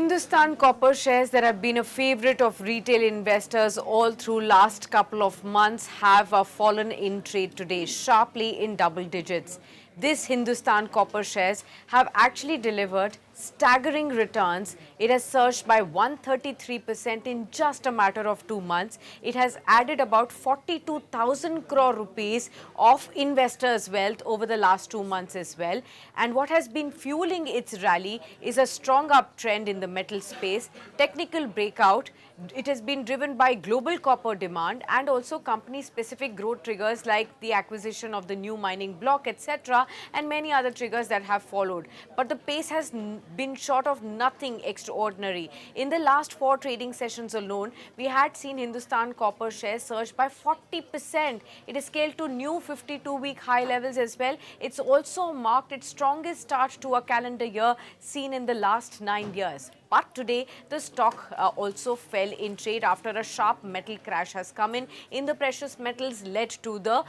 Hindustan Copper shares that have been a favorite of retail investors all through last couple of months have fallen in trade today sharply in double digits. This Hindustan Copper shares have actually delivered staggering returns. It has surged by 133% in just a matter of 2 months. It has added about 42,000 crore rupees of investors' wealth over the last 2 months as well. And what has been fueling its rally is a strong uptrend in the metal space, technical breakout. It has been driven by global copper demand and also company-specific growth triggers like the acquisition of the new mining block, etc., and many other triggers that have followed. But the pace has been short of nothing extraordinary. In the last 4 trading sessions alone, we had seen Hindustan Copper shares surge by 40%. It is scaled to new 52-week high levels as well. It's also marked its strongest start to a calendar year seen in the last 9 years. But today, the stock also fell in trade after a sharp metal crash has come in the precious metals led to the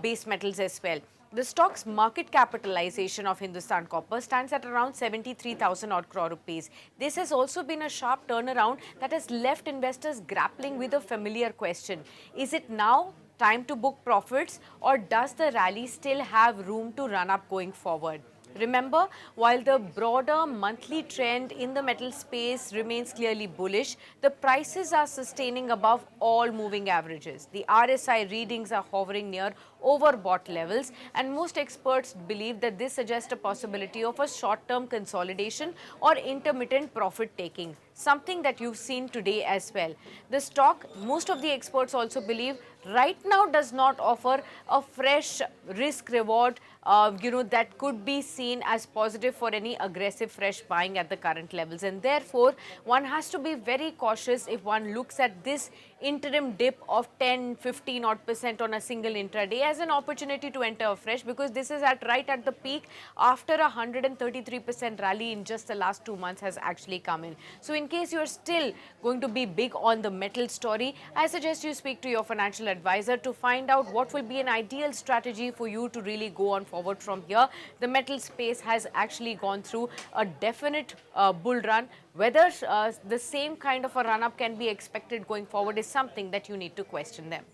base metals as well. The stock's market capitalization of Hindustan Copper stands at around 73,000 odd crore rupees. This has also been a sharp turnaround that has left investors grappling with a familiar question. Is it now time to book profits, or does the rally still have room to run up going forward? Remember, while the broader monthly trend in the metal space remains clearly bullish, the prices are sustaining above all moving averages. The RSI readings are hovering near overbought levels, and most experts believe that this suggests a possibility of a short-term consolidation or intermittent profit taking, something that you've seen today as well. The stock, most of the experts also believe, right now does not offer a fresh risk reward that could be seen as positive for any aggressive fresh buying at the current levels, and therefore one has to be very cautious if one looks at this interim dip of 10-15 odd percent on a single intraday as an opportunity to enter afresh, because this is right at the peak after a 133% rally in just the last 2 months has actually come in. So in case you are still going to be big on the metal story, I suggest you speak to your financial advisor to find out what will be an ideal strategy for you to really go on forward from here. The metal space has actually gone through a definite bull run. Whether the same kind of a run up can be expected going forward is something that you need to question them.